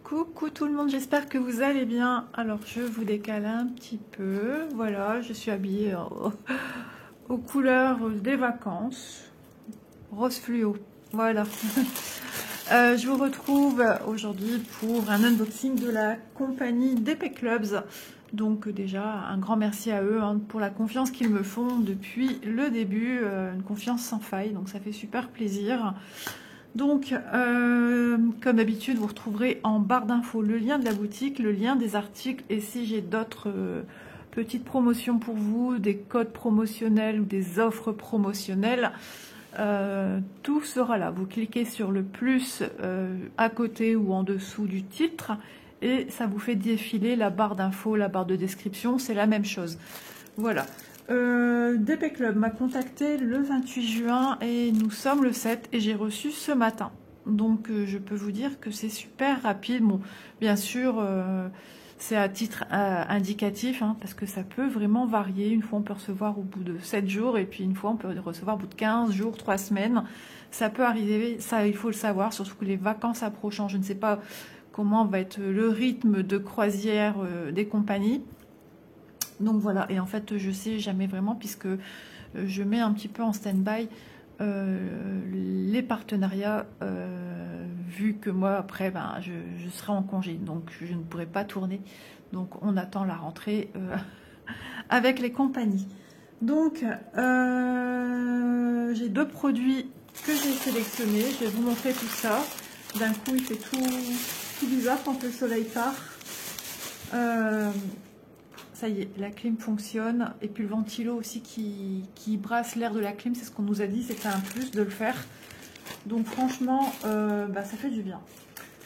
Coucou tout le monde, j'espère que vous allez bien. Alors je vous décale un petit peu. Voilà, je suis habillée aux couleurs des vacances. Rose fluo. Voilà. Je vous retrouve aujourd'hui pour un unboxing de la compagnie d'Epay Clubs. Donc déjà, un grand merci à eux pour la confiance qu'ils me font depuis le début. Une confiance sans faille, donc ça fait super plaisir. Donc, comme d'habitude, vous retrouverez en barre d'infos le lien de la boutique, le lien des articles, et si j'ai d'autres petites promotions pour vous, des codes promotionnels ou des offres promotionnelles, tout sera là. Vous cliquez sur le plus à côté ou en dessous du titre, et ça vous fait défiler la barre d'infos, la barre de description, c'est la même chose. Voilà. D'Epay Club m'a contacté le 28 juin et nous sommes le 7 et j'ai reçu ce matin. Donc je peux vous dire que c'est super rapide. Bon, bien sûr, c'est à titre indicatif parce que ça peut vraiment varier. Une fois on peut recevoir au bout de 7 jours et puis une fois on peut recevoir au bout de 15 jours, 3 semaines. Ça peut arriver, ça il faut le savoir, surtout que les vacances approchant. Je ne sais pas comment va être le rythme de croisière des compagnies. Donc voilà, et en fait je sais jamais vraiment puisque je mets un petit peu en stand-by les partenariats vu que moi après je serai en congé, donc je ne pourrai pas tourner, donc on attend la rentrée avec les compagnies. Donc j'ai deux produits que j'ai sélectionnés, je vais vous montrer tout ça. D'un coup il fait tout bizarre quand le soleil part. Ça y est, la clim fonctionne. Et puis le ventilo aussi qui brasse l'air de la clim, c'est ce qu'on nous a dit, c'était un plus de le faire. Donc franchement, ça fait du bien.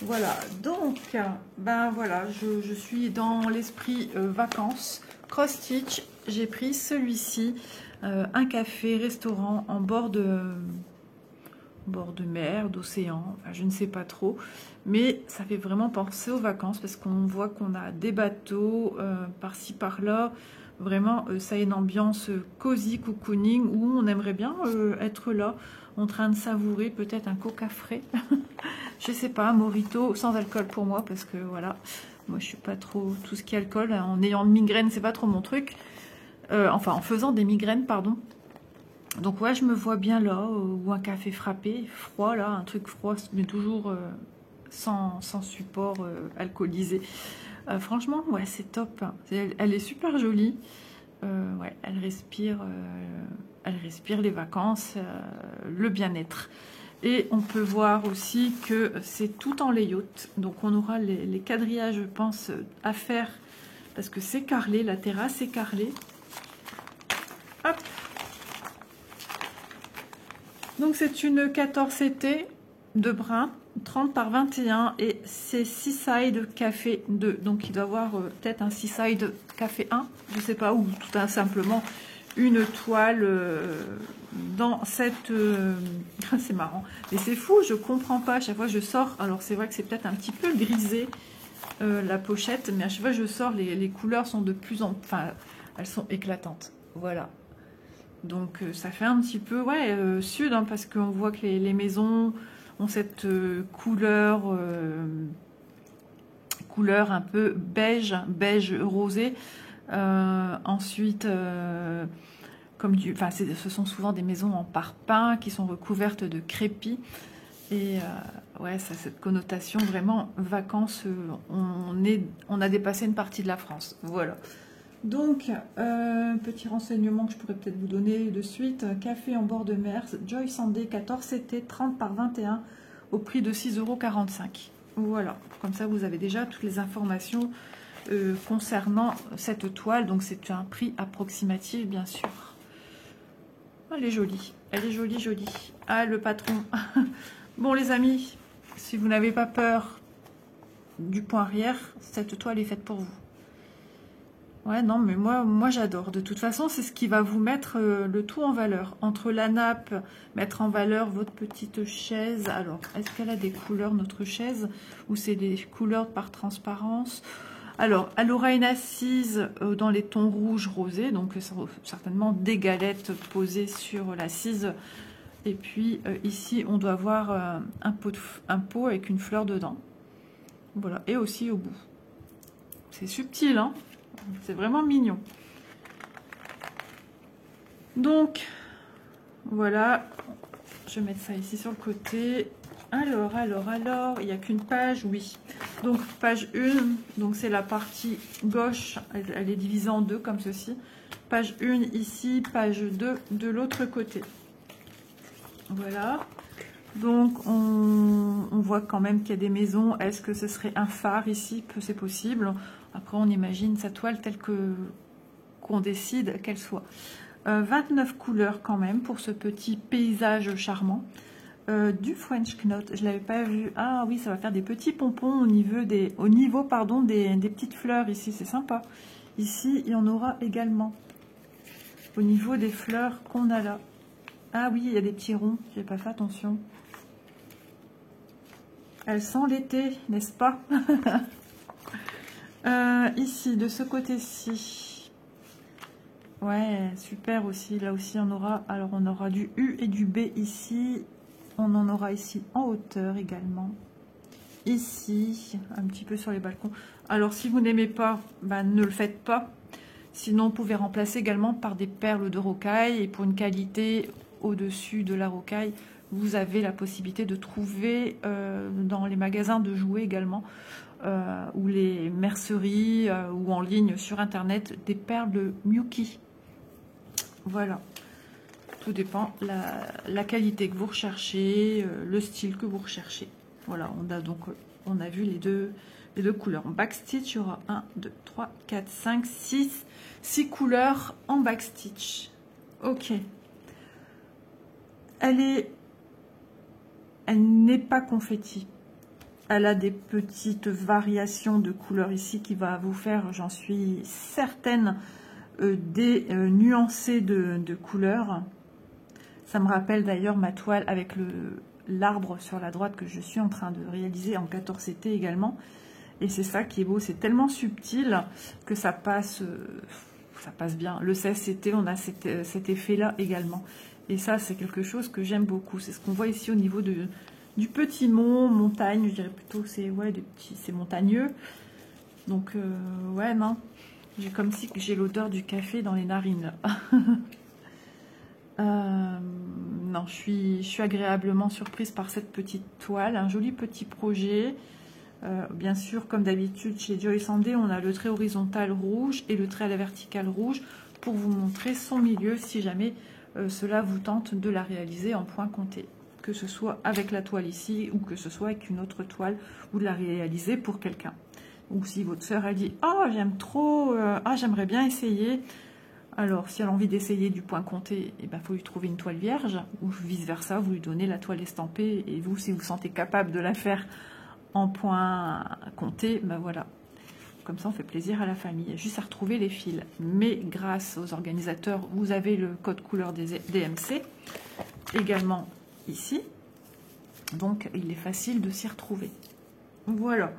Voilà, donc, voilà, je suis dans l'esprit vacances. Cross Stitch, j'ai pris celui-ci, un café, restaurant en bord de mer, d'océan, enfin, je ne sais pas trop, mais ça fait vraiment penser aux vacances parce qu'on voit qu'on a des bateaux par-ci par-là, vraiment ça a une ambiance cosy, cocooning, où on aimerait bien être là en train de savourer peut-être un coca frais, je sais pas, un mojito sans alcool pour moi parce que voilà, moi je suis pas trop tout ce qui est alcool, en ayant une migraine c'est pas trop mon truc, enfin en faisant des migraines pardon. Donc ouais, je me vois bien là, ou un café frappé, froid là, un truc froid, mais toujours sans support alcoolisé. Franchement, ouais, c'est top. Elle est super jolie. Ouais, elle respire les vacances, le bien-être. Et on peut voir aussi que c'est tout en layout. Donc on aura les quadrillages, je pense, à faire, parce que c'est carrelé, la terrasse est carrelée. Hop! Donc c'est une 14 CT de brun, 30 par 21 et c'est Seaside Café 2. Donc il doit y avoir peut-être un Seaside Café 1, je sais pas, ou tout simplement une toile dans cette... c'est marrant, mais c'est fou, je comprends pas, à chaque fois je sors, alors c'est vrai que c'est peut-être un petit peu grisé la pochette, mais à chaque fois je sors, les couleurs sont de plus en... Enfin, elles sont éclatantes, voilà. Donc ça fait un petit peu sud, parce qu'on voit que les maisons ont cette couleur un peu beige rosé. Ensuite, ce sont souvent des maisons en parpaing qui sont recouvertes de crépi. Et ouais, ça a cette connotation vraiment vacances. On a dépassé une partie de la France. Voilà. Donc, petit renseignement que je pourrais peut-être vous donner de suite. Café en bord de mer, Joy Sunday 14 CT 30 par 21 au prix de 6,45 €. Voilà, comme ça vous avez déjà toutes les informations concernant cette toile. Donc c'est un prix approximatif bien sûr. Elle est jolie, jolie. Ah, le patron. Bon les amis, si vous n'avez pas peur du point arrière, cette toile est faite pour vous. Ouais, non, mais moi j'adore. De toute façon, c'est ce qui va vous mettre le tout en valeur. Entre la nappe, mettre en valeur votre petite chaise. Alors, est-ce qu'elle a des couleurs, notre chaise? Ou c'est des couleurs par transparence? Alors, elle aura une assise dans les tons rouge rosé. Donc, certainement des galettes posées sur l'assise. Et puis, ici, on doit avoir un pot avec une fleur dedans. Voilà, et aussi au bout. C'est subtil, hein, c'est vraiment mignon. Donc, voilà, je vais mettre ça ici sur le côté. Alors, il n'y a qu'une page, oui. Donc, page 1, donc c'est la partie gauche, elle est divisée en deux comme ceci. Page 1 ici, page 2 de l'autre côté. Voilà. Donc, on voit quand même qu'il y a des maisons. Est-ce que ce serait un phare ici? C'est possible. Après, on imagine sa toile telle qu'on décide qu'elle soit. 29 couleurs quand même pour ce petit paysage charmant. Du French Knot, je ne l'avais pas vu. Ah oui, ça va faire des petits pompons au niveau des petites fleurs ici, c'est sympa. Ici, il y en aura également. Au niveau des fleurs qu'on a là. Ah oui, il y a des petits ronds, j'ai pas fait attention. Elles sentent l'été, n'est-ce pas? Ici, de ce côté-ci. Ouais, super aussi. Là aussi, on aura. Alors, on aura du U et du B ici. On en aura ici en hauteur également. Ici, un petit peu sur les balcons. Alors, si vous n'aimez pas, ben, ne le faites pas. Sinon, vous pouvez remplacer également par des perles de rocaille. Et pour une qualité au-dessus de la rocaille, vous avez la possibilité de trouver dans les magasins de jouets également, ou les merceries, ou en ligne sur Internet, des perles de Miyuki. Voilà. Tout dépend la qualité que vous recherchez, le style que vous recherchez. Voilà, on a vu les deux couleurs. En backstitch, il y aura 1, 2, 3, 4, 5, 6 couleurs en backstitch. Ok. Elle n'est pas confetti. Elle a des petites variations de couleurs ici qui va vous faire, j'en suis certaine, des nuancés de couleurs. Ça me rappelle d'ailleurs ma toile avec l'arbre sur la droite que je suis en train de réaliser en 14CT également. Et c'est ça qui est beau, c'est tellement subtil que ça passe bien. Le 16CT, on a cet effet-là également. Et ça, c'est quelque chose que j'aime beaucoup. C'est ce qu'on voit ici au niveau du petit montagne, je dirais plutôt, c'est montagneux. Donc, ouais, non. J'ai comme si j'ai l'odeur du café dans les narines, là. Non, je suis agréablement surprise par cette petite toile, un joli petit projet. Bien sûr, comme d'habitude chez Joy Sandé, on a le trait horizontal rouge et le trait à la verticale rouge pour vous montrer son milieu si jamais cela vous tente de la réaliser en point compté, que ce soit avec la toile ici ou que ce soit avec une autre toile, ou de la réaliser pour quelqu'un. Ou si votre sœur a dit « Oh, j'aime trop, j'aimerais bien essayer », alors si elle a envie d'essayer du point compté, il faut lui trouver une toile vierge, ou vice versa, vous lui donnez la toile estampée, et vous, si vous vous sentez capable de la faire en point compté, ben voilà. Comme ça, on fait plaisir à la famille. Il y a juste à retrouver les fils. Mais grâce aux organisateurs, vous avez le code couleur des DMC, également ici. Donc, il est facile de s'y retrouver. Voilà.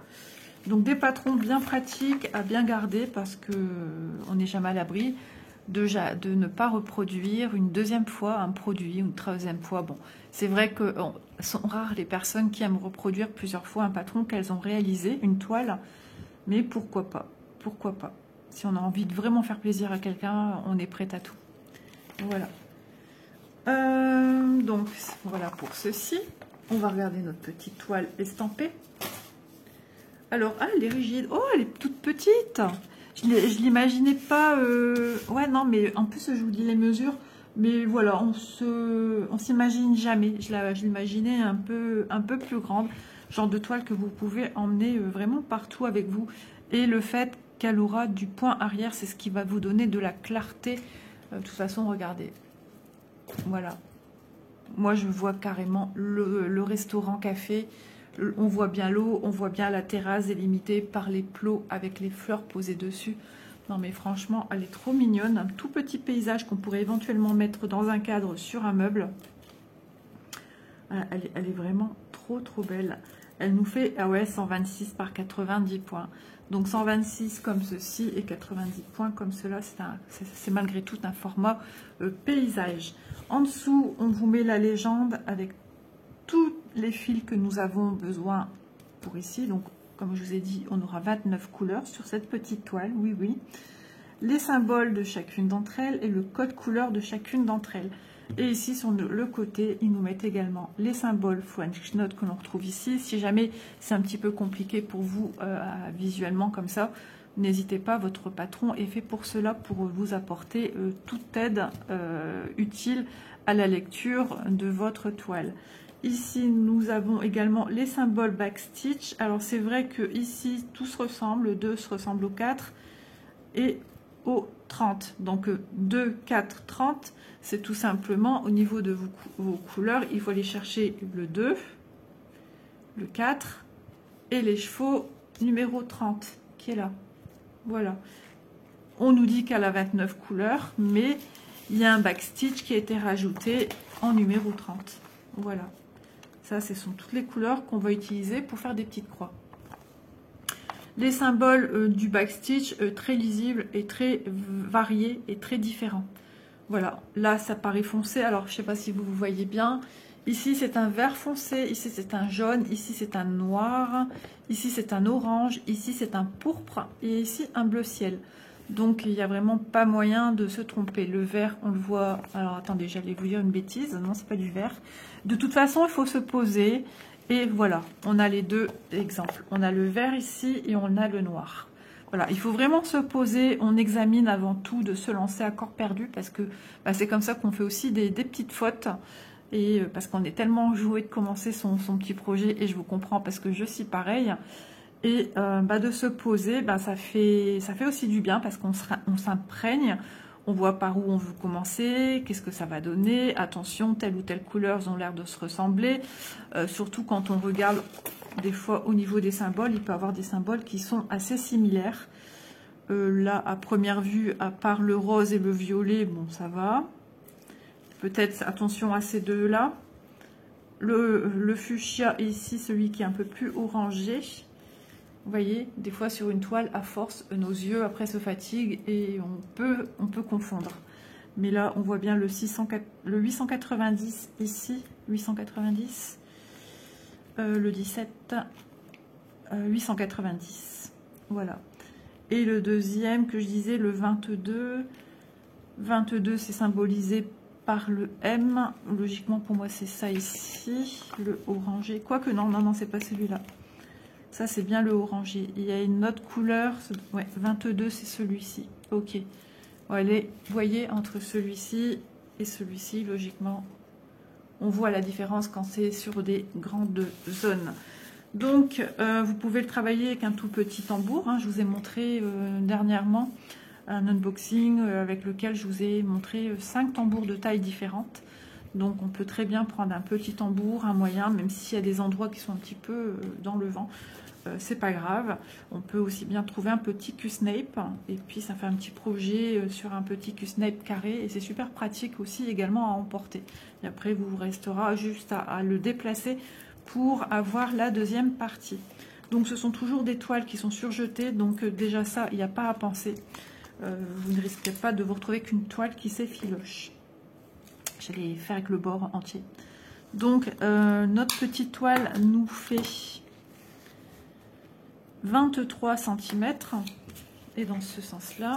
Donc, des patrons bien pratiques à bien garder parce qu'on n'est jamais à l'abri de ne pas reproduire une deuxième fois un produit, une troisième fois. Bon, c'est vrai que sont rares les personnes qui aiment reproduire plusieurs fois un patron qu'elles ont réalisé, une toile, mais pourquoi pas? Pourquoi pas? Si on a envie de vraiment faire plaisir à quelqu'un, on est prêt à tout. Voilà. Donc, voilà pour ceci. On va regarder notre petite toile estampée. Alors, elle est rigide. Oh, elle est toute petite. Je ne l'imaginais pas. Ouais, non, mais en plus, je vous dis les mesures. Mais voilà, on s'imagine jamais. Je l'imaginais un peu plus grande. Genre de toile que vous pouvez emmener vraiment partout avec vous. Et le fait qu'elle aura du point arrière, c'est ce qui va vous donner de la clarté. De toute façon, regardez. Voilà. Moi, je vois carrément le restaurant café. On voit bien l'eau, on voit bien la terrasse délimitée par les plots avec les fleurs posées dessus. Non mais franchement, elle est trop mignonne. Un tout petit paysage qu'on pourrait éventuellement mettre dans un cadre sur un meuble. Elle est vraiment trop belle. Elle nous fait 126 par 90 points. Donc 126 comme ceci et 90 points comme cela. C'est malgré tout un format paysage. En dessous, on vous met la légende avec tous les fils que nous avons besoin pour ici. Donc Comme je vous ai dit, on aura 29 couleurs sur cette petite toile, oui, oui. Les symboles de chacune d'entre elles et le code couleur de chacune d'entre elles. Et ici, sur le côté, ils nous mettent également les symboles French Note que l'on retrouve ici. Si jamais c'est un petit peu compliqué pour vous visuellement comme ça, n'hésitez pas, votre patron est fait pour cela, pour vous apporter toute aide utile à la lecture de votre toile. Ici, nous avons également les symboles backstitch. Alors, c'est vrai que ici, tout se ressemble, le 2 se ressemble au 4 et au 30. Donc, 2, 4, 30, c'est tout simplement au niveau de vos couleurs, il faut aller chercher le 2, le 4 et les chevaux numéro 30 qui est là. Voilà. On nous dit qu'elle a 29 couleurs, mais il y a un backstitch qui a été rajouté en numéro 30. Voilà. Ça, ce sont toutes les couleurs qu'on va utiliser pour faire des petites croix. Les symboles du backstitch, très lisibles et très variés et très différents. Voilà, là ça paraît foncé, alors je ne sais pas si vous voyez bien. Ici c'est un vert foncé, ici c'est un jaune, ici c'est un noir, ici c'est un orange, ici c'est un pourpre et ici un bleu ciel. Donc il n'y a vraiment pas moyen de se tromper. Le vert, on le voit, alors attendez, j'allais vous dire une bêtise, non c'est pas du vert. De toute façon il faut se poser et voilà, on a les deux exemples. On a le vert ici et on a le noir. Voilà, il faut vraiment se poser, on examine avant tout de se lancer à corps perdu parce que c'est comme ça qu'on fait aussi des petites fautes et parce qu'on est tellement joué de commencer son petit projet et je vous comprends parce que je suis pareil et de se poser, ça fait aussi du bien parce qu'on s'imprègne, on voit par où on veut commencer, qu'est-ce que ça va donner, attention, telle ou telle couleur ont l'air de se ressembler, surtout quand on regarde. Des fois, au niveau des symboles, il peut y avoir des symboles qui sont assez similaires. Là, à première vue, à part le rose et le violet, bon, ça va. Peut-être, attention à ces deux-là. Le fuchsia, ici, celui qui est un peu plus orangé. Vous voyez, des fois, sur une toile, à force, nos yeux, après, se fatiguent et on peut confondre. Mais là, on voit bien le 890 ici, 890. Le 17, 890, voilà. Et le deuxième que je disais, le 22, 22 c'est symbolisé par le M, logiquement pour moi c'est ça ici, le orangé, quoique non, c'est pas celui-là. Ça c'est bien le orangé, il y a une autre couleur, ouais, 22 c'est celui-ci, ok. Voilà, vous voyez, entre celui-ci et celui-ci, logiquement, on voit la différence quand c'est sur des grandes zones. Donc, vous pouvez le travailler avec un tout petit tambour. Hein. Je vous ai montré dernièrement un unboxing avec lequel je vous ai montré 5 tambours de taille différentes. Donc, on peut très bien prendre un petit tambour, un moyen, même s'il y a des endroits qui sont un petit peu dans le vent. C'est pas grave. On peut aussi bien trouver un petit Q-Snape et puis ça fait un petit projet sur un petit Q-Snape carré et c'est super pratique aussi également à emporter. Et après, vous restera juste à le déplacer pour avoir la deuxième partie. Donc, ce sont toujours des toiles qui sont surjetées. Donc, déjà ça, il n'y a pas à penser. Vous ne risquez pas de vous retrouver qu'une toile qui s'effiloche. J'allais faire avec le bord entier. Donc, notre petite toile nous fait 23 cm et dans ce sens là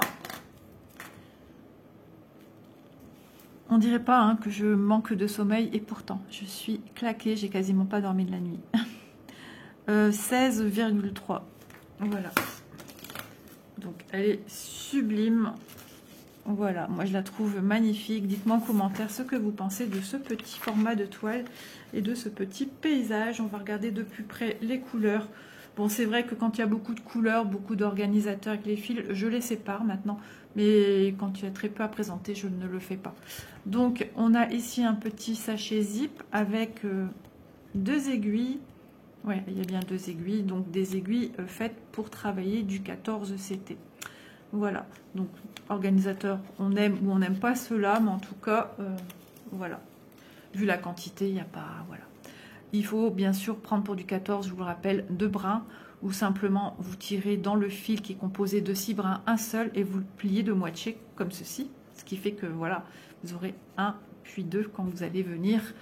on dirait pas hein, que je manque de sommeil et pourtant je suis claquée, j'ai quasiment pas dormi de la nuit. 16,3, voilà, donc elle est sublime. Voilà, moi je la trouve magnifique. Dites-moi en commentaire ce que vous pensez de ce petit format de toile et de ce petit paysage. On va regarder de plus près les couleurs. Bon, c'est vrai que quand il y a beaucoup de couleurs, beaucoup d'organisateurs avec les fils, je les sépare maintenant. Mais quand il y a très peu à présenter, je ne le fais pas. Donc, on a ici un petit sachet zip avec 2 aiguilles. Ouais, il y a bien 2 aiguilles. Donc, des aiguilles faites pour travailler du 14 CT. Voilà. Donc, organisateur, on aime ou on n'aime pas cela, mais en tout cas, voilà. Vu la quantité, il n'y a pas... Voilà. Il faut bien sûr prendre pour du 14, je vous le rappelle, 2 brins, ou simplement vous tirez dans le fil qui est composé de 6 brins, un seul, et vous le pliez de moitié, comme ceci. Ce qui fait que, voilà, vous aurez 1 puis 2 quand vous allez venir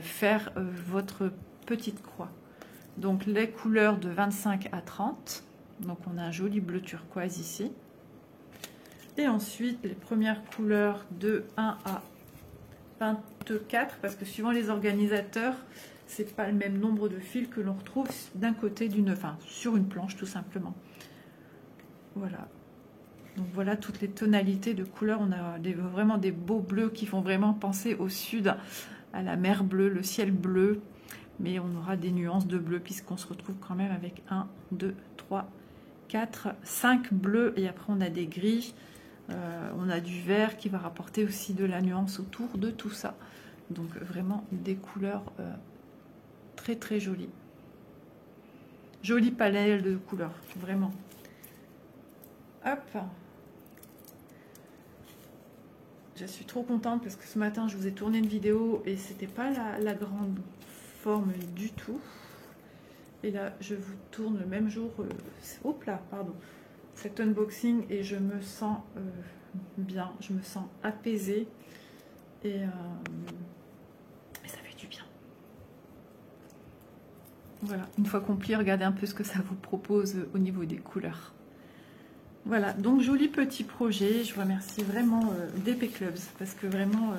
faire votre petite croix. Donc les couleurs de 25 à 30. Donc on a un joli bleu turquoise ici. Et ensuite les premières couleurs de 1 à 24, parce que suivant les organisateurs, c'est pas le même nombre de fils que l'on retrouve d'un côté d'une, enfin sur une planche tout simplement. Voilà. Donc voilà toutes les tonalités de couleurs. On a vraiment des beaux bleus qui font vraiment penser au sud, à la mer bleue, le ciel bleu. Mais on aura des nuances de bleu puisqu'on se retrouve quand même avec 1, 2, 3, 4, 5 bleus. Et après on a des gris, on a du vert qui va rapporter aussi de la nuance autour de tout ça. Donc vraiment des couleurs très très jolies. Jolie palette de couleurs, vraiment. Hop. Je suis trop contente parce que ce matin je vous ai tourné une vidéo et c'était pas la grande forme du tout. Et là je vous tourne le même jour, hop là, pardon, cet unboxing et je me sens bien, je me sens apaisée et ça fait du bien. Voilà, une fois compris, regardez un peu ce que ça vous propose au niveau des couleurs. Voilà, donc joli petit projet. Je vous remercie vraiment DP Clubs parce que vraiment,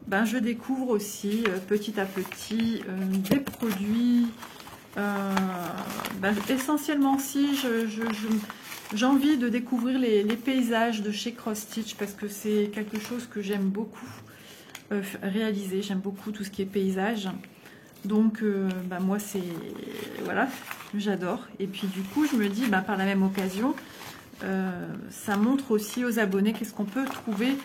ben, je découvre aussi petit à petit des produits. Ben, essentiellement, si j'ai envie de découvrir les paysages de chez Cross Stitch parce que c'est quelque chose que j'aime beaucoup réaliser. J'aime beaucoup tout ce qui est paysage. Donc, ben, moi, c'est voilà, j'adore. Et puis du coup, je me dis, ben, par la même occasion. Ça montre aussi aux abonnés qu'est-ce qu'on peut trouver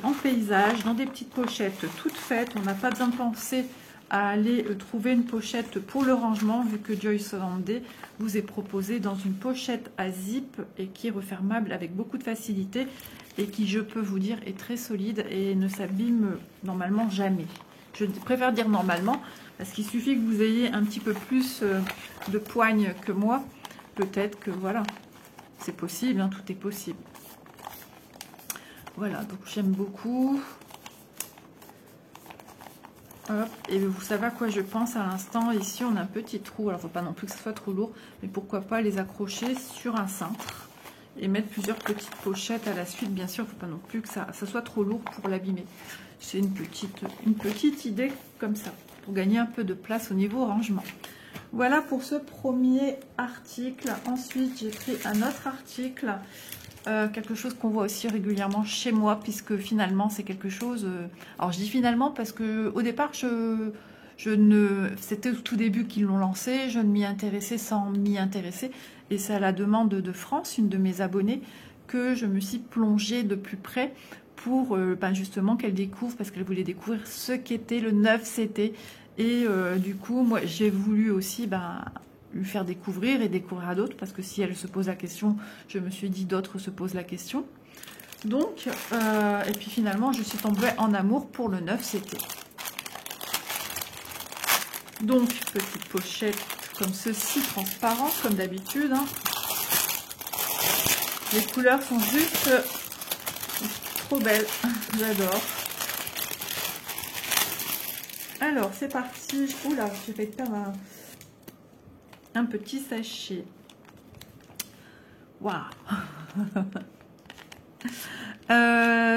en paysage, dans des petites pochettes toutes faites. On n'a pas besoin de penser à aller trouver une pochette pour le rangement, vu que Joyce Landé vous est proposé dans une pochette à zip et qui est refermable avec beaucoup de facilité et qui, je peux vous dire, est très solide et ne s'abîme normalement jamais. Je préfère dire normalement parce qu'il suffit que vous ayez un petit peu plus de poigne que moi, peut-être que voilà. C'est possible, hein, tout est possible. Voilà, donc j'aime beaucoup. Hop, et vous savez à quoi je pense à l'instant. Ici, on a un petit trou. Alors, il ne faut pas non plus que ce soit trop lourd, mais pourquoi pas les accrocher sur un cintre et mettre plusieurs petites pochettes à la suite. Bien sûr, il ne faut pas non plus que ça soit trop lourd pour l'abîmer. C'est une petite idée comme ça, pour gagner un peu de place au niveau rangement. Voilà pour ce premier article. Ensuite, j'ai pris un autre article, quelque chose qu'on voit aussi régulièrement chez moi, puisque finalement, c'est quelque chose... alors, je dis finalement parce que au départ, c'était au tout début qu'ils l'ont lancé, je ne m'y intéressais sans m'y intéresser. Et c'est à la demande de France, une de mes abonnées, que je me suis plongée de plus près pour ben justement qu'elle découvre, parce qu'elle voulait découvrir ce qu'était le 9CT. Et du coup, moi, j'ai voulu aussi lui faire découvrir et découvrir à d'autres, parce que si elle se pose la question, je me suis dit d'autres se posent la question. Donc, et puis finalement, je suis tombée en amour pour le 9CT. Donc, petite pochette comme ceci, transparente, comme d'habitude. Hein. Les couleurs sont juste trop belles, j'adore. Alors, c'est parti. Oula, j'ai fait perdre un petit sachet. Waouh.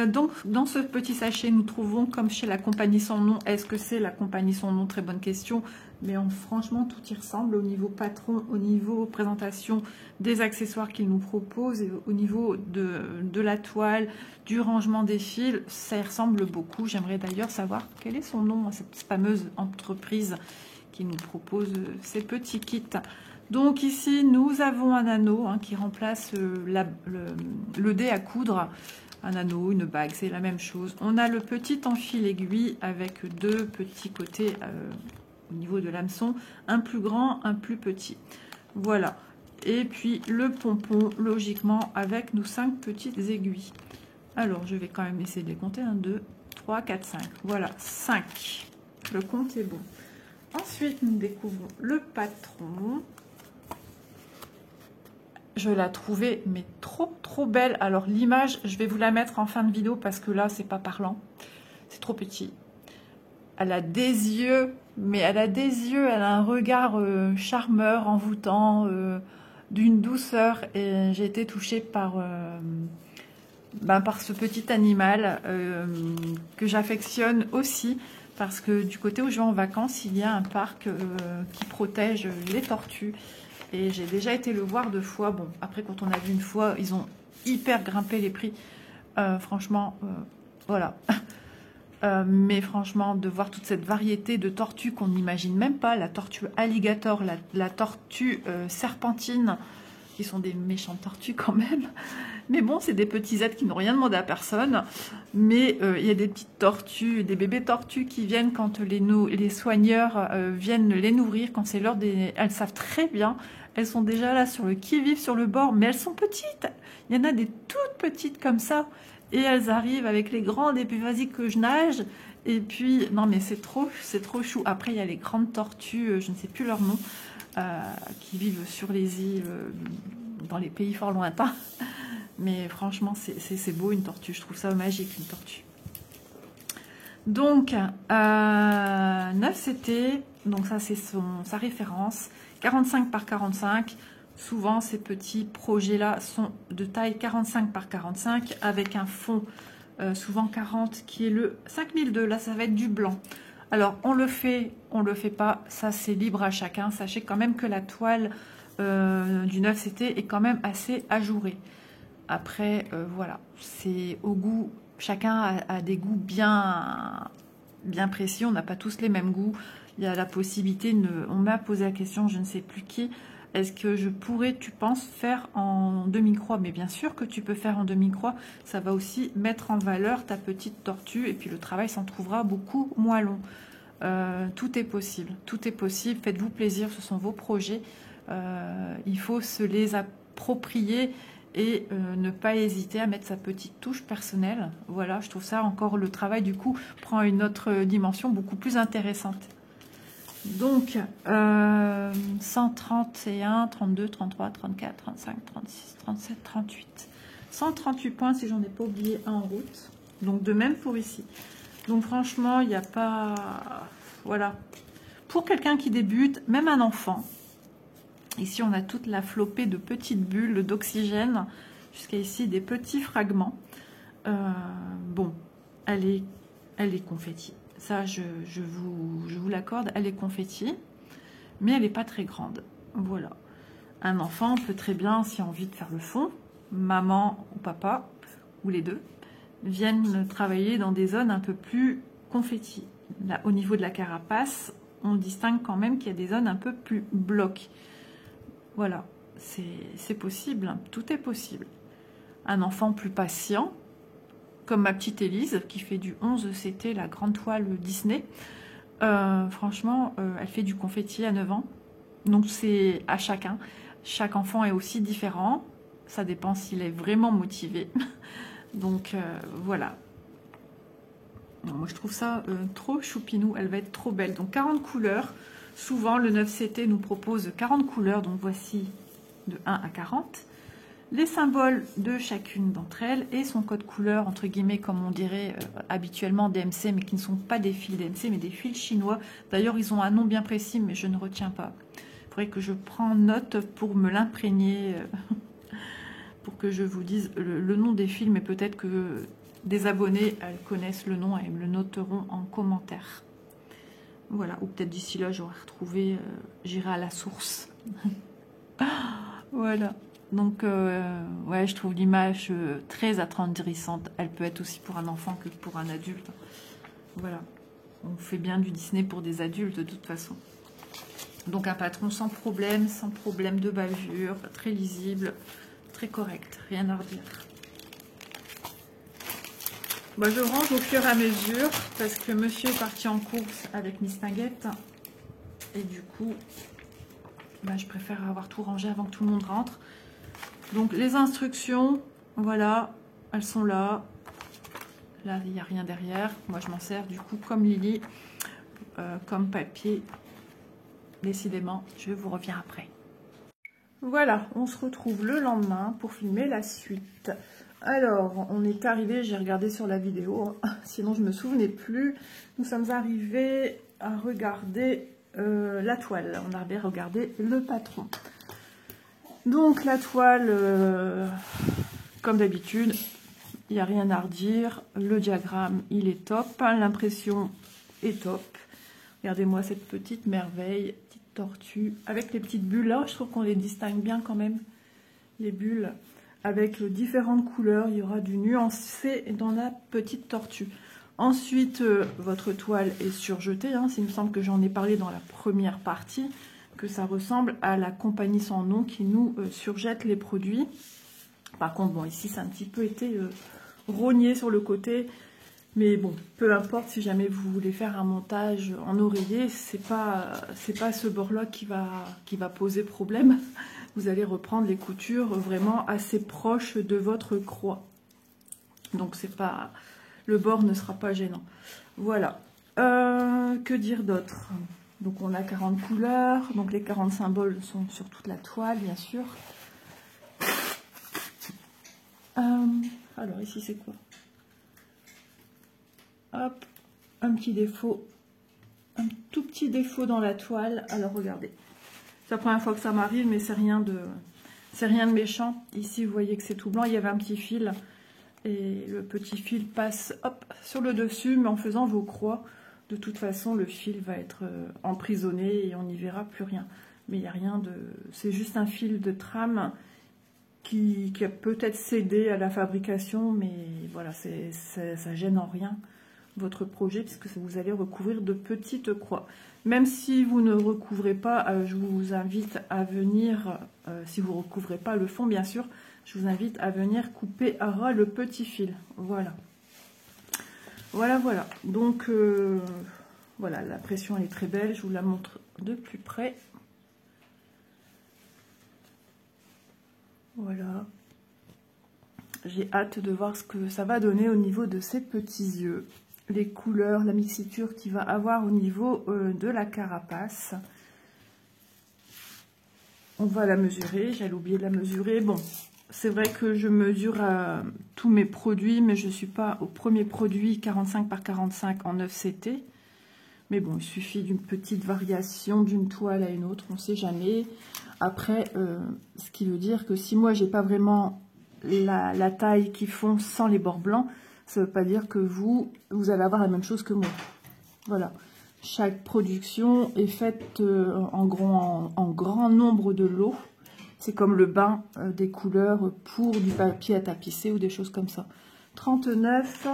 Donc, dans ce petit sachet, nous trouvons, comme chez la compagnie Son Nom, est-ce que c'est la compagnie Son Nom? Très bonne question. Mais franchement, tout y ressemble au niveau patron, au niveau présentation des accessoires qu'ils nous proposent, et au niveau de la toile, du rangement des fils. Ça y ressemble beaucoup. J'aimerais d'ailleurs savoir quel est son nom à cette fameuse entreprise qui nous propose ces petits kits. Donc ici, nous avons un anneau qui remplace le dé à coudre. Un anneau, une bague, c'est la même chose. On a le petit enfil aiguille avec deux petits côtés au niveau de l'hameçon, un plus grand, un plus petit. Voilà. Et puis le pompon, logiquement, avec nos 5 petites aiguilles. Alors, je vais quand même essayer de les compter. 1, 2, 3, 4, 5. Voilà, 5. Le compte est bon. Ensuite, nous découvrons le patron. Je la trouvais mais trop belle. Alors l'image, je vais vous la mettre en fin de vidéo parce que là c'est pas parlant, c'est trop petit. Elle a des yeux mais elle a des yeux, elle a un regard charmeur, envoûtant, d'une douceur, et j'ai été touchée par ce petit animal que j'affectionne aussi, parce que du côté où je vais en vacances, il y a un parc qui protège les tortues, et j'ai déjà été le voir 2 fois. Bon, après quand on a vu une fois, ils ont hyper grimpé les prix, franchement, voilà. Mais franchement, de voir toute cette variété de tortues qu'on n'imagine même pas, la tortue alligator, la tortue serpentine, qui sont des méchantes tortues quand même. Mais bon, c'est des petits êtres qui n'ont rien demandé à personne. Mais il y a des petites tortues, des bébés tortues qui viennent quand les soigneurs viennent les nourrir, quand c'est l'heure des... Elles savent très bien, elles sont déjà là sur le qui-vive, sur le bord, mais elles sont petites. Il y en a des toutes petites comme ça. Et elles arrivent avec les grandes, et puis vas-y que je nage. Et puis, non mais c'est trop chou. Après, il y a les grandes tortues, je ne sais plus leur nom, qui vivent sur les îles, dans les pays fort lointains. Mais franchement, c'est beau une tortue. Je trouve ça magique, une tortue. Donc, 9 CT. Donc ça, c'est sa référence. 45 par 45. Souvent, ces petits projets-là sont de taille 45 par 45 avec un fond souvent 40 qui est le 5002. Là, ça va être du blanc. Alors, on le fait pas. Ça, c'est libre à chacun. Sachez quand même que la toile du 9CT est quand même assez ajourée. Après, voilà, c'est au goût. Chacun a des goûts bien précis. On n'a pas tous les mêmes goûts. Il y a la possibilité, on m'a posé la question, je ne sais plus qui, est-ce que je pourrais, tu penses, faire en demi-croix? Mais bien sûr que tu peux faire en demi-croix. Ça va aussi mettre en valeur ta petite tortue et puis le travail s'en trouvera beaucoup moins long. Tout est possible. Tout est possible. Faites-vous plaisir. Ce sont vos projets. Il faut se les approprier et ne pas hésiter à mettre sa petite touche personnelle. Voilà, je trouve ça encore, le travail du coup prend une autre dimension beaucoup plus intéressante. Donc, 131, 32, 33, 34, 35, 36, 37, 38. 138 points si j'en ai pas oublié un en route. Donc, de même pour ici. Donc, franchement, il n'y a pas... Voilà. Pour quelqu'un qui débute, même un enfant, ici, on a toute la flopée de petites bulles d'oxygène, jusqu'à ici, des petits fragments. Bon, elle est confetti. Ça, je vous l'accorde, elle est confetti, mais elle n'est pas très grande. Voilà. Un enfant peut très bien, s'il a envie de faire le fond, maman ou papa, ou les deux, viennent travailler dans des zones un peu plus confetti. Là, au niveau de la carapace, on distingue quand même qu'il y a des zones un peu plus blocs. Voilà, c'est possible, tout est possible. Un enfant plus patient, comme ma petite Élise, qui fait du 11 CT, la grande toile Disney. Franchement, elle fait du confetti à 9 ans. Donc c'est à chacun. Chaque enfant est aussi différent. Ça dépend s'il est vraiment motivé. Donc voilà. Non, moi je trouve ça trop choupinou. Elle va être trop belle. Donc 40 couleurs. Souvent le 9CT nous propose 40 couleurs. Donc voici de 1 à 40. Les symboles de chacune d'entre elles et son code couleur, entre guillemets, comme on dirait habituellement DMC, mais qui ne sont pas des fils DMC, mais des fils chinois. D'ailleurs, ils ont un nom bien précis, mais je ne retiens pas. Il faudrait que je prenne note pour me l'imprégner, pour que je vous dise le nom des fils, mais peut-être que des abonnés, elles connaissent le nom et me le noteront en commentaire. Voilà, ou peut-être d'ici là, j'aurai retrouvé, j'irai à la source. Voilà. Donc, ouais, je trouve l'image très attendrissante. Elle peut être aussi pour un enfant que pour un adulte. Voilà. On fait bien du Disney pour des adultes de toute façon. Donc, un patron sans problème de bavure, très lisible, très correct. Rien à redire. Bah, je range au fur et à mesure parce que monsieur est parti en course avec Miss Nugget. Et du coup, bah, je préfère avoir tout rangé avant que tout le monde rentre. Donc les instructions, voilà, elles sont là. Là, il n'y a rien derrière. Moi, je m'en sers du coup comme Lily, comme papier. Décidément, je vous reviens après. Voilà, on se retrouve le lendemain pour filmer la suite. Alors, on est arrivé, j'ai regardé sur la vidéo, sinon je ne me souvenais plus. Nous sommes arrivés à regarder la toile. On avait regardé le patron. Donc la toile, comme d'habitude, il n'y a rien à redire. Le diagramme, il est top. L'impression est top. Regardez-moi cette petite merveille, petite tortue, avec les petites bulles. Là, je trouve qu'on les distingue bien quand même, les bulles, avec différentes couleurs. Il y aura du nuancé dans la petite tortue. Ensuite, votre toile est surjetée. Hein. Il me semble que j'en ai parlé dans la première partie, que ça ressemble à la compagnie sans nom qui nous surjette les produits. Par contre, bon, ici, c'est un petit peu été rogné sur le côté. Mais bon, peu importe, si jamais vous voulez faire un montage en oreiller, c'est pas ce bord-là qui va poser problème. Vous allez reprendre les coutures vraiment assez proches de votre croix. Donc c'est pas, le bord ne sera pas gênant. Voilà. Que dire d'autre? Donc on a 40 couleurs, donc les 40 symboles sont sur toute la toile, bien sûr. Alors ici c'est quoi? Hop, un petit défaut, un tout petit défaut dans la toile. Alors regardez, c'est la première fois que ça m'arrive, mais c'est rien de méchant. Ici vous voyez que c'est tout blanc, il y avait un petit fil et le petit fil passe hop sur le dessus, mais en faisant vos croix, de toute façon le fil va être emprisonné et on n'y verra plus rien. Mais il n'y a rien de, c'est juste un fil de trame qui a peut-être cédé à la fabrication, mais voilà, ça gêne en rien votre projet, puisque vous allez recouvrir de petites croix. Même si vous ne recouvrez pas, je vous invite à venir, si vous ne recouvrez pas le fond, bien sûr, je vous invite à venir couper à ras le petit fil. Voilà. Voilà, voilà. Donc, voilà, la pression elle est très belle. Je vous la montre de plus près. Voilà. J'ai hâte de voir ce que ça va donner au niveau de ces petits yeux. Les couleurs, la mixiture qu'il va avoir au niveau de la carapace. On va la mesurer, j'allais oublier de la mesurer. Bon, c'est vrai que je mesure tous mes produits, mais je ne suis pas au premier produit 45 par 45 en 9 CT. Mais bon, il suffit d'une petite variation d'une toile à une autre, on ne sait jamais. Après, ce qui veut dire que si moi, j'ai pas vraiment la taille qui fond sans les bords blancs, ça ne veut pas dire que vous allez avoir la même chose que moi. Voilà. Chaque production est faite en grand nombre de lots. C'est comme le bain des couleurs pour du papier à tapisser ou des choses comme ça. 39.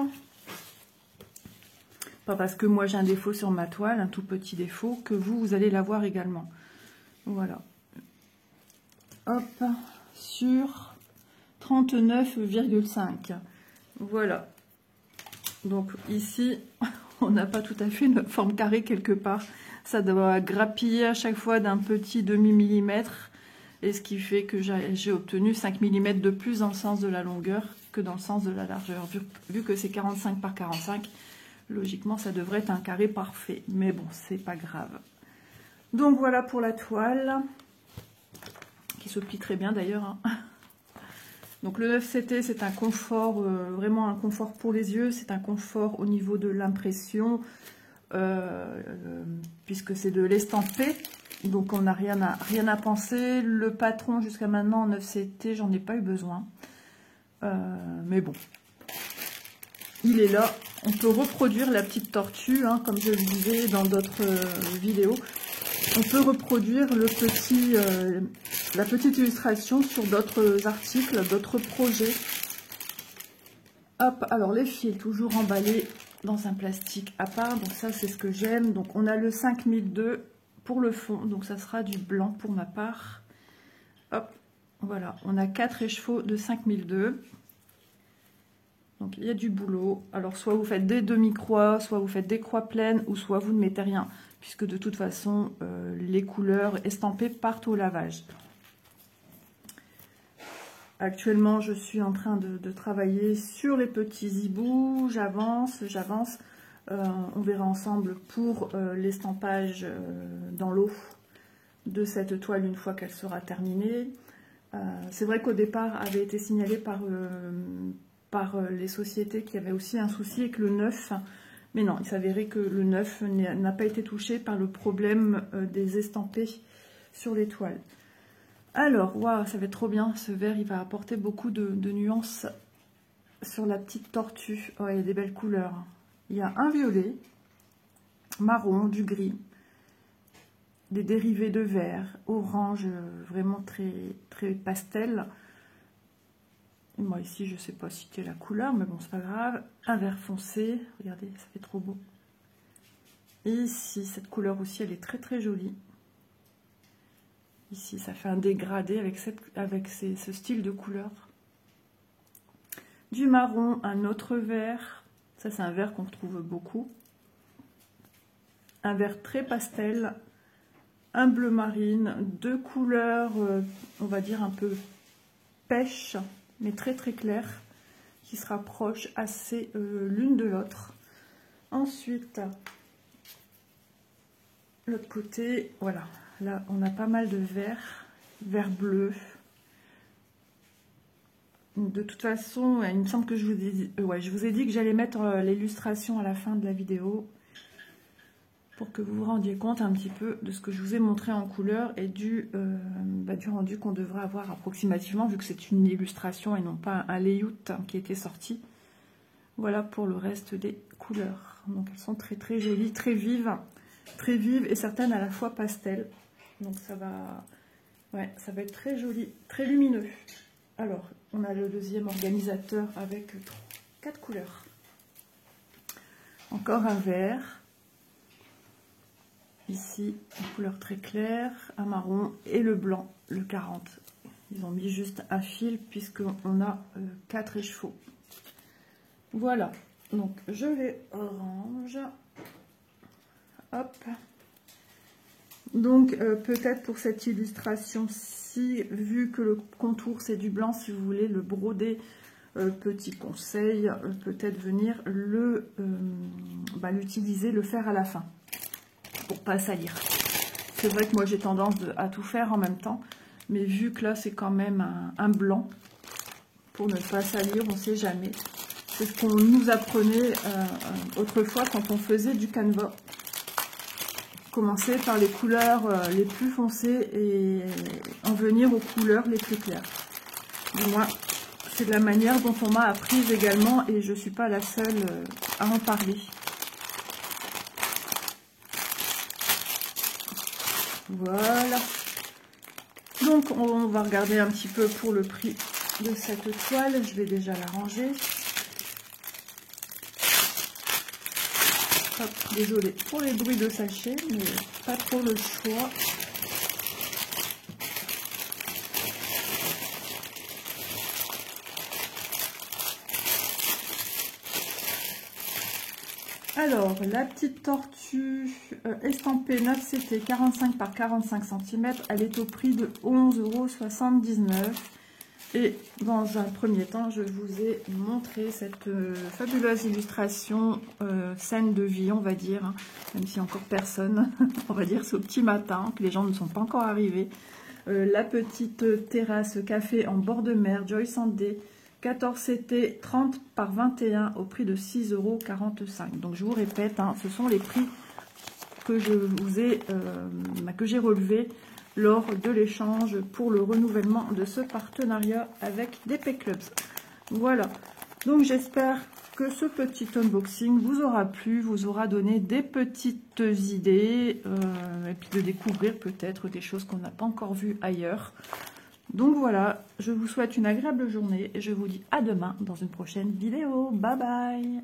Pas parce que moi j'ai un défaut sur ma toile, un tout petit défaut, que vous allez l'avoir également. Voilà. Hop, sur 39,5. Voilà. Donc ici, on n'a pas tout à fait une forme carrée quelque part. Ça doit grappiller à chaque fois d'un petit demi-millimètre. Et ce qui fait que j'ai obtenu 5 mm de plus dans le sens de la longueur que dans le sens de la largeur. Vu que c'est 45 par 45, logiquement ça devrait être un carré parfait. Mais bon, c'est pas grave. Donc voilà pour la toile, qui se plie très bien d'ailleurs. Hein. Donc le 9CT, c'est un confort, vraiment un confort pour les yeux, c'est un confort au niveau de l'impression, puisque c'est de l'estampé, donc on n'a rien à penser. Le patron jusqu'à maintenant en 9CT, j'en ai pas eu besoin, mais bon, il est là. On peut reproduire la petite tortue, hein, comme je le disais dans d'autres vidéos. On peut reproduire la petite illustration sur d'autres articles, d'autres projets. Hop, alors les fils toujours emballés dans un plastique à part. Donc ça, c'est ce que j'aime. Donc on a le 5002 pour le fond. Donc ça sera du blanc pour ma part. Hop, voilà. On a 4 écheveaux de 5002. Donc il y a du boulot. Alors soit vous faites des demi-croix, soit vous faites des croix pleines, ou soit vous ne mettez rien, puisque de toute façon les couleurs estampées partent au lavage. Actuellement je suis en train de travailler sur les petits hiboux. J'avance. On verra ensemble pour l'estampage dans l'eau de cette toile une fois qu'elle sera terminée. C'est vrai qu'au départ avait été signalé par les sociétés qui avaient aussi un souci avec le 9, Mais non, il s'avérait que le neuf n'a pas été touché par le problème des estampés sur les toiles. Alors, waouh, ça va être trop bien. Ce vert, il va apporter beaucoup de nuances sur la petite tortue. Oh, il y a des belles couleurs. Il y a un violet, marron, du gris, des dérivés de vert, orange, vraiment très, très pastel. Et moi ici, je ne sais pas citer la couleur, mais bon, c'est pas grave. Un vert foncé, regardez, ça fait trop beau. Et ici, cette couleur aussi, elle est très très jolie. Ici, ça fait un dégradé avec ce style de couleur. Du marron, un autre vert. Ça, c'est un vert qu'on retrouve beaucoup. Un vert très pastel. Un bleu marine. Deux couleurs, on va dire un peu pêche, mais très très claires, qui se rapprochent assez l'une de l'autre. Ensuite, l'autre côté, voilà. Là, on a pas mal de vert bleu. De toute façon, il me semble que je vous ai dit que j'allais mettre l'illustration à la fin de la vidéo pour que vous vous rendiez compte un petit peu de ce que je vous ai montré en couleur et du rendu qu'on devrait avoir approximativement, vu que c'est une illustration et non pas un layout qui était sorti. Voilà pour le reste des couleurs. Donc elles sont très très jolies, très vives et certaines à la fois pastel. Donc ça va être très joli, très lumineux. Alors, on a le deuxième organisateur avec 4 couleurs. Encore un vert. Ici, une couleur très claire, un marron et le blanc, le 40. Ils ont mis juste un fil puisqu'on a 4 écheveaux. Voilà, donc je les range. Hop. Donc peut-être pour cette illustration-ci, vu que le contour c'est du blanc, si vous voulez le broder, petit conseil, peut-être venir l'utiliser, le faire à la fin, pour pas salir. C'est vrai que moi j'ai tendance à tout faire en même temps, mais vu que là c'est quand même un blanc, pour ne pas salir, on ne sait jamais. C'est ce qu'on nous apprenait autrefois quand on faisait du canevas. Commencer par les couleurs les plus foncées et en venir aux couleurs les plus claires. Du moins, c'est de la manière dont on m'a apprise également et je ne suis pas la seule à en parler. Voilà. Donc, on va regarder un petit peu pour le prix de cette toile. Je vais déjà la ranger. Hop, désolée pour les bruits de sachet, mais pas trop le choix. Alors, la petite tortue estampée 9CT 45 par 45 cm, elle est au prix de 11,79 €. Et dans un premier temps, je vous ai montré cette fabuleuse illustration scène de vie, on va dire, hein, même si encore personne, on va dire ce petit matin, que les gens ne sont pas encore arrivés. La petite terrasse café en bord de mer, Joy Sandé, 14CT 30 par 21 au prix de 6,45 €. Donc je vous répète, hein, ce sont les prix que je vous ai, que j'ai relevés lors de l'échange pour le renouvellement de ce partenariat avec DP Clubs. Voilà, donc j'espère que ce petit unboxing vous aura plu, vous aura donné des petites idées, et puis de découvrir peut-être des choses qu'on n'a pas encore vues ailleurs. Donc voilà, je vous souhaite une agréable journée et je vous dis à demain dans une prochaine vidéo. Bye bye!